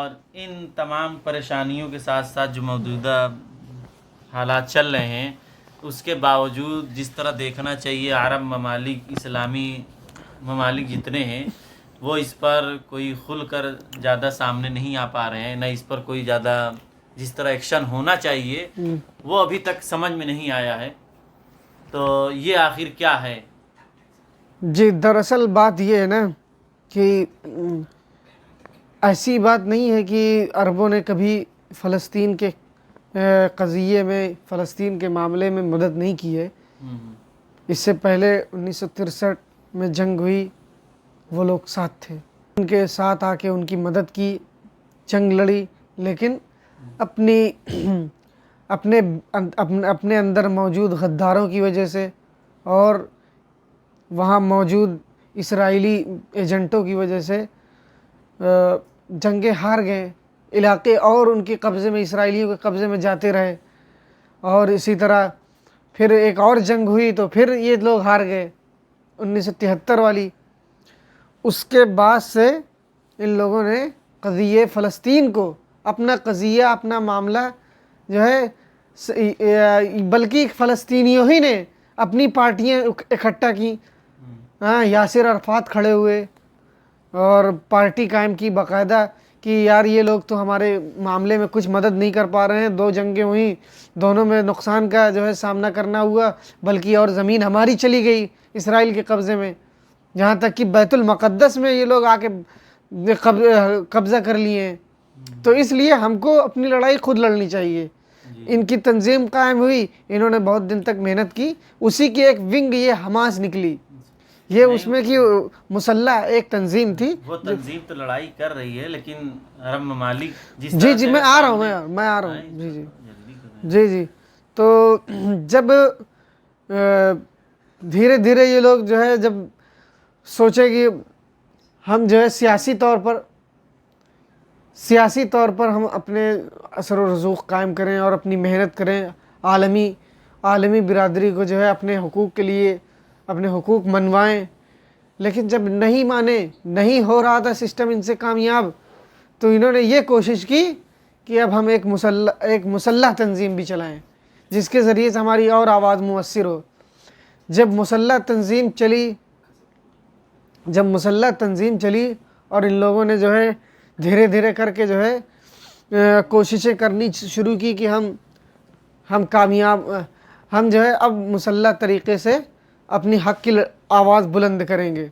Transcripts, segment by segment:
اور ان تمام پریشانیوں کے ساتھ ساتھ جو موجودہ حالات چل رہے ہیں اس کے باوجود جس طرح دیکھنا چاہیے عرب ممالک اسلامی ممالک جتنے ہیں وہ اس پر کوئی کھل کر زیادہ سامنے نہیں آ پا رہے ہیں، نہ اس پر کوئی زیادہ جس طرح ایکشن ہونا چاہیے وہ ابھی تک سمجھ میں نہیں آیا ہے. تو یہ آخر کیا ہے؟ جی دراصل بات یہ ہے نا کہ ایسی بات نہیں ہے کہ عربوں نے کبھی فلسطین کے قضیے میں فلسطین کے معاملے میں مدد نہیں کی ہے. اس سے پہلے 1963 میں جنگ ہوئی، وہ لوگ ساتھ تھے، ان کے ساتھ آ کے ان کی مدد کی، جنگ لڑی، لیکن اپنے اندر موجود غداروں کی وجہ سے اور وہاں موجود اسرائیلی ایجنٹوں کی وجہ سے جنگیں ہار گئے، علاقے اور ان کے قبضے میں اسرائیلیوں کے قبضے میں جاتے رہے. اور اسی طرح پھر ایک اور جنگ ہوئی تو پھر یہ لوگ ہار گئے 1973 والی. اس کے بعد سے ان لوگوں نے قضیہ فلسطین کو اپنا قضیہ اپنا معاملہ جو ہے بلکہ فلسطینیوں ہی نے اپنی پارٹیاں اکٹھا کی. یاسر عرفات کھڑے ہوئے اور پارٹی قائم کی باقاعدہ کہ یار یہ لوگ تو ہمارے معاملے میں کچھ مدد نہیں کر پا رہے ہیں، 2 جنگیں ہوئیں، دونوں میں نقصان کا جو ہے سامنا کرنا ہوا، بلکہ اور زمین ہماری چلی گئی اسرائیل کے قبضے میں، جہاں تک کہ بیت المقدس میں یہ لوگ آ کے قبضہ کر لیے ہیں. تو اس لیے ہم کو اپنی لڑائی خود لڑنی چاہیے. ان کی تنظیم قائم ہوئی، انہوں نے بہت دن تک محنت کی، اسی کی ایک ونگ یہ حماس نکلی. یہ اس میں کی مسلح ایک تنظیم تھی. وہ تنظیم تو لڑائی کر رہی ہے لیکن عرب ممالک جس جی میں آ رہا ہوں جی تو جب دھیرے دھیرے یہ لوگ جو ہے جب سوچے کہ ہم جو ہے سیاسی طور پر ہم اپنے اثر و رسوخ قائم کریں اور اپنی محنت کریں، عالمی برادری کو جو ہے اپنے حقوق کے لیے اپنے حقوق منوائیں، لیکن جب نہیں مانے، نہیں ہو رہا تھا سسٹم ان سے کامیاب، تو انہوں نے یہ کوشش کی کہ اب ہم ایک مسلح تنظیم بھی چلائیں جس کے ذریعے سے ہماری اور آواز مؤثر ہو. جب مسلح تنظیم چلی اور ان لوگوں نے جو ہے دھیرے دھیرے کر کے جو ہے کوششیں کرنی شروع کی کہ ہم کامیاب، ہم جو ہے اب مسلح طریقے سے اپنی حق کی آواز بلند کریں گے.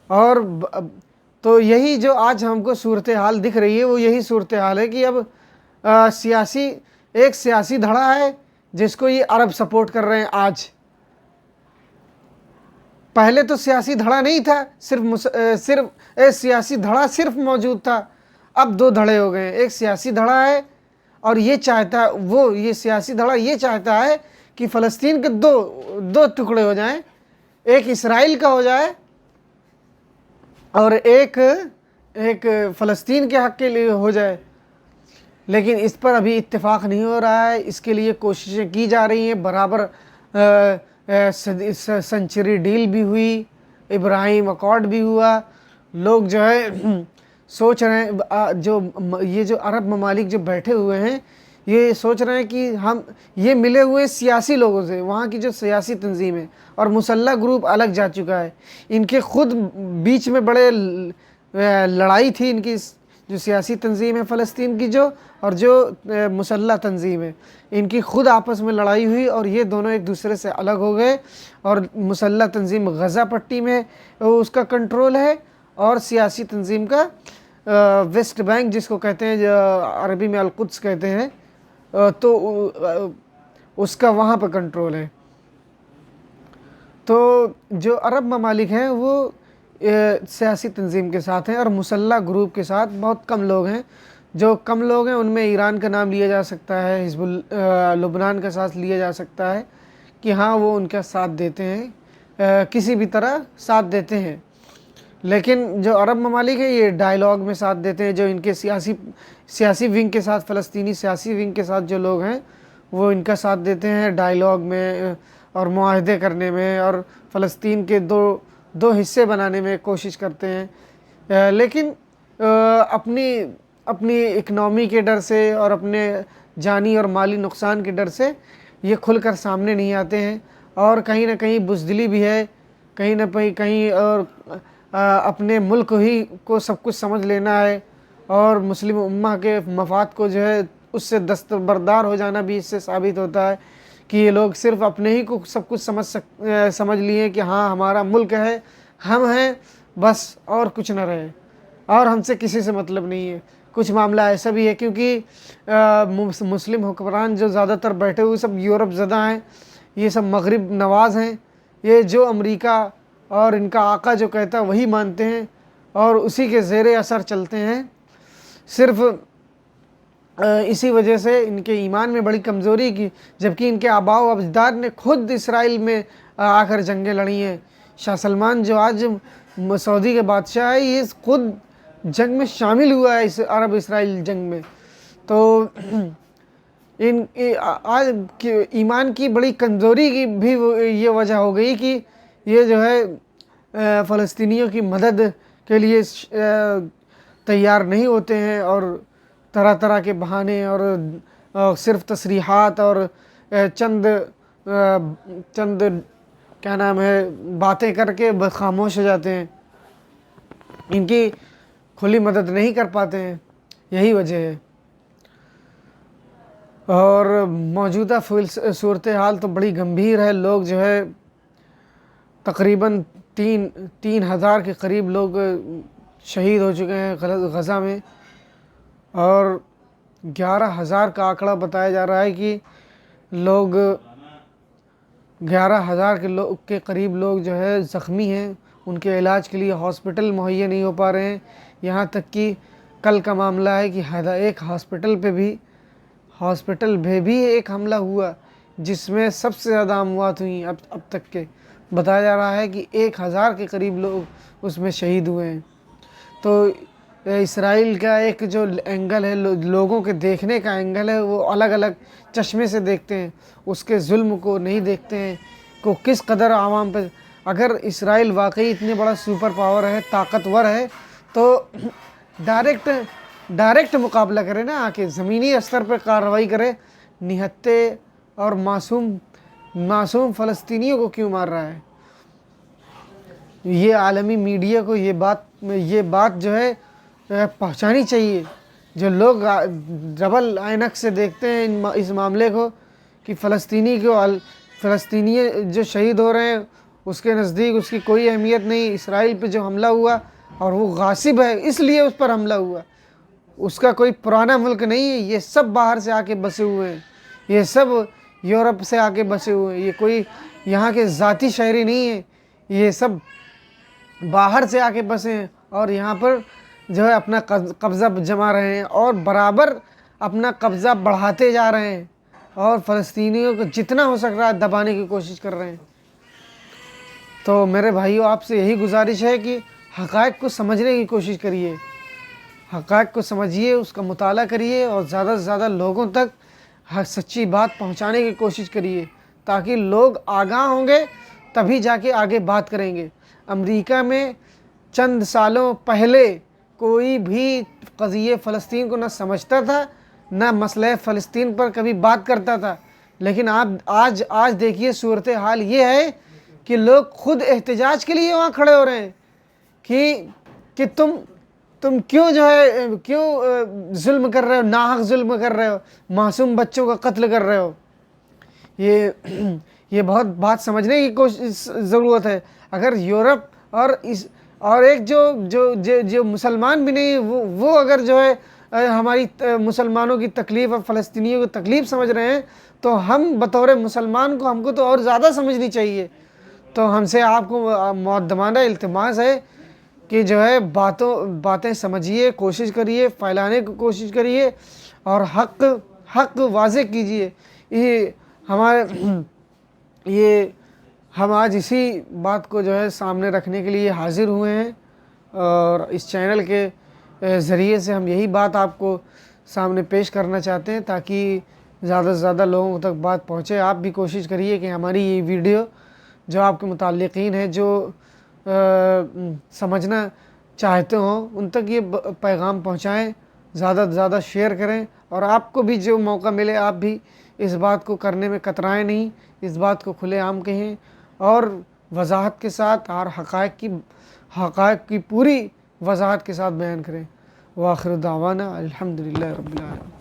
اور تو یہی جو آج ہم کو صورتحال دکھ رہی ہے وہ یہی صورتحال ہے کہ اب ایک سیاسی دھڑا ہے جس کو یہ عرب سپورٹ کر رہے ہیں. آج پہلے تو سیاسی دھڑا نہیں تھا، سیاسی دھڑا صرف موجود تھا، اب 2 دھڑے ہو گئے. ایک سیاسی دھڑا ہے اور یہ سیاسی دھڑا یہ چاہتا ہے کہ فلسطین کے دو ٹکڑے ہو جائیں، ایک اسرائیل کا ہو جائے اور ایک فلسطین کے حق کے لیے ہو جائے. لیکن اس پر ابھی اتفاق نہیں ہو رہا ہے. اس کے لیے کوششیں کی جا رہی ہیں، برابر سنچری ڈیل بھی ہوئی، ابراہیم اکارڈ بھی ہوا. لوگ جو ہے سوچ رہے ہیں یہ جو عرب ممالک جو بیٹھے ہوئے ہیں یہ سوچ رہے ہیں کہ ہم یہ ملے ہوئے سیاسی لوگوں سے، وہاں کی جو سیاسی تنظیم ہے اور مسلح گروپ الگ جا چکا ہے. ان کے خود بیچ میں بڑے لڑائی تھی، ان کی جو سیاسی تنظیم ہے فلسطین کی اور جو مسلح تنظیم ہے، ان کی خود آپس میں لڑائی ہوئی اور یہ دونوں ایک دوسرے سے الگ ہو گئے. اور مسلح تنظیم غزہ پٹی میں اس کا کنٹرول ہے اور سیاسی تنظیم کا ویسٹ بینک جس کو کہتے ہیں، جو عربی میں القدس کہتے ہیں، تو اس کا وہاں پہ کنٹرول ہے. تو جو عرب ممالک ہیں وہ سیاسی تنظیم کے ساتھ ہیں اور مسلح گروپ کے ساتھ بہت کم لوگ ہیں. جو کم لوگ ہیں ان میں ایران کا نام لیا جا سکتا ہے، لبنان کا ساتھ لیا جا سکتا ہے کہ ہاں وہ ان کا ساتھ دیتے ہیں، کسی بھی طرح ساتھ دیتے ہیں. لیکن جو عرب ممالک ہیں یہ ڈائیلاگ میں ساتھ دیتے ہیں. جو ان کے سیاسی ونگ کے ساتھ، فلسطینی سیاسی ونگ کے ساتھ جو لوگ ہیں وہ ان کا ساتھ دیتے ہیں ڈائیلاگ میں اور معاہدے کرنے میں اور فلسطین کے دو حصے بنانے میں کوشش کرتے ہیں. لیکن اپنی اپنی اکنامی کے ڈر سے اور اپنے جانی اور مالی نقصان کے ڈر سے یہ کھل کر سامنے نہیں آتے ہیں، اور کہیں نہ کہیں بزدلی بھی ہے، کہیں نہ کہیں اور اپنے ملک ہی کو سب کچھ سمجھ لینا ہے، اور مسلم امہ کے مفاد کو جو ہے اس سے دستبردار ہو جانا بھی اس سے ثابت ہوتا ہے کہ یہ لوگ صرف اپنے ہی کو سب کچھ سمجھ لیے کہ ہاں ہمارا ملک ہے، ہم ہیں بس، اور کچھ نہ رہے، اور ہم سے کسی سے مطلب نہیں ہے۔ کچھ معاملہ ایسا بھی ہے کیونکہ مسلم حکمران جو زیادہ تر بیٹھے ہوئے سب یورپ زدہ ہیں، یہ سب مغرب نواز ہیں، یہ جو امریکہ اور ان کا آقا جو کہتا ہے وہی مانتے ہیں اور اسی کے زیر اثر چلتے ہیں۔ صرف اسی وجہ سے ان کے ایمان میں بڑی کمزوری کی، جبکہ ان کے آباء و اجداد نے خود اسرائیل میں آ کر جنگیں لڑی ہیں۔ شاہ سلمان جو آج سعودی کے بادشاہ ہے، یہ خود جنگ میں شامل ہوا ہے، اس عرب اسرائیل جنگ میں۔ تو ان آج ایمان کی بڑی کمزوری کی بھی یہ وجہ ہو گئی کہ یہ جو ہے فلسطینیوں کی مدد کے لیے تیار نہیں ہوتے ہیں، اور طرح طرح کے بہانے اور صرف تصریحات اور چند کیا نام ہے باتیں کر کے خاموش ہو جاتے ہیں، ان کی کھلی مدد نہیں کر پاتے ہیں، یہی وجہ ہے۔ اور موجودہ صورتحال تو بڑی گمبھیر ہے۔ لوگ جو ہے تقریباً 3,000 کے قریب لوگ شہید ہو چکے ہیں غزہ میں، اور 11,000 کا آنکڑا بتایا جا رہا ہے کہ لوگ 11,000 کے قریب لوگ جو ہے زخمی ہیں، ان کے علاج کے لیے ہاسپٹل مہیا نہیں ہو پا رہے ہیں۔ یہاں تک کہ کل کا معاملہ ہے کہ ایک ہاسپٹل پہ بھی ایک حملہ ہوا جس میں سب سے زیادہ اموات ہوئیں اب تک کے، بتایا جا رہا ہے کہ 1,000 کے قریب لوگ اس میں شہید ہوئے ہیں۔ تو اسرائیل کا ایک جو اینگل ہے، لوگوں کے دیکھنے کا اینگل ہے، وہ الگ الگ چشمے سے دیکھتے ہیں، اس کے ظلم کو نہیں دیکھتے ہیں کہ کس قدر عوام پہ۔ اگر اسرائیل واقعی اتنے بڑا سپر پاور ہے، طاقتور ہے، تو ڈائریکٹ مقابلہ کرے نا، آ کے زمینی استر پہ کارروائی کرے، نہتے اور معصوم فلسطینیوں کو کیوں مار رہا ہے؟ یہ عالمی میڈیا کو یہ بات جو ہے پہنچانی چاہیے۔ جو لوگ ڈبل عینک سے دیکھتے ہیں اس معاملے کو کہ فلسطینی جو شہید ہو رہے ہیں اس کے نزدیک اس کی کوئی اہمیت نہیں، اسرائیل پہ جو حملہ ہوا اور وہ غاصب ہے اس لیے اس پر حملہ ہوا، اس کا کوئی پرانا ملک نہیں ہے، یہ سب باہر سے آ کے بسے ہوئے ہیں، یہ سب یورپ سے آ کے بسے ہوئے ہیں، یہ کوئی یہاں کے ذاتی شہری نہیں ہیں، یہ سب باہر سے آ کے بسے ہیں، اور یہاں پر جو ہے اپنا قبضہ جما رہے ہیں اور برابر اپنا قبضہ بڑھاتے جا رہے ہیں، اور فلسطینیوں کو جتنا ہو سک رہا ہے دبانے کی کوشش کر رہے ہیں۔ تو میرے بھائیوں، آپ سے یہی گزارش ہے کہ حقائق کو سمجھنے کی کوشش کریے، حقائق کو سمجھیے، اس کا مطالعہ کریے، اور زیادہ سے زیادہ لوگوں تک سچی بات پہنچانے کی کوشش کریے، تاکہ لوگ آگاہ ہوں گے تبھی جا کے آگے بات کریں گے۔ امریکہ میں چند سالوں پہلے کوئی بھی قضیہ فلسطین کو نہ سمجھتا تھا، نہ مسئلہ فلسطین پر کبھی بات کرتا تھا، لیکن آج دیکھیے صورتحال یہ ہے کہ لوگ خود احتجاج کے لیے وہاں کھڑے ہو رہے ہیں کہ تم کیوں جو ہے کیوں ظلم کر رہے ہو، ناحق ظلم کر رہے ہو، معصوم بچوں کا قتل کر رہے ہو۔ یہ بہت بات سمجھنے کی ضرورت ہے۔ اگر یورپ اور ایک جو مسلمان بھی نہیں وہ اگر جو ہے ہماری مسلمانوں کی تکلیف اور فلسطینیوں کی تکلیف سمجھ رہے ہیں، تو ہم بطور مسلمان ہم کو تو اور زیادہ سمجھنی چاہیے۔ تو ہم سے آپ کو مؤدبانہ التماس ہے کہ جو ہے باتیں سمجھیے، کوشش کریے، پھیلانے کی کوشش کریے، اور حق واضح کیجیے۔ ہم آج اسی بات کو جو ہے سامنے رکھنے کے لیے حاضر ہوئے ہیں، اور اس چینل کے ذریعے سے ہم یہی بات آپ کو سامنے پیش کرنا چاہتے ہیں، تاکہ زیادہ سے زیادہ لوگوں تک بات پہنچے۔ آپ بھی کوشش کریے کہ ہماری یہ ویڈیو جو آپ کے متعلقین ہیں، جو سمجھنا چاہتے ہوں، ان تک یہ پیغام پہنچائیں، زیادہ سے زیادہ شیئر کریں، اور آپ کو بھی جو موقع ملے آپ بھی اس بات کو کرنے میں کترائیں نہیں، اس بات کو کھلے عام کہیں اور وضاحت کے ساتھ اور حقائق کی پوری وضاحت کے ساتھ بیان کریں۔ وآخر دعوانا الحمدللہ رب العالمین۔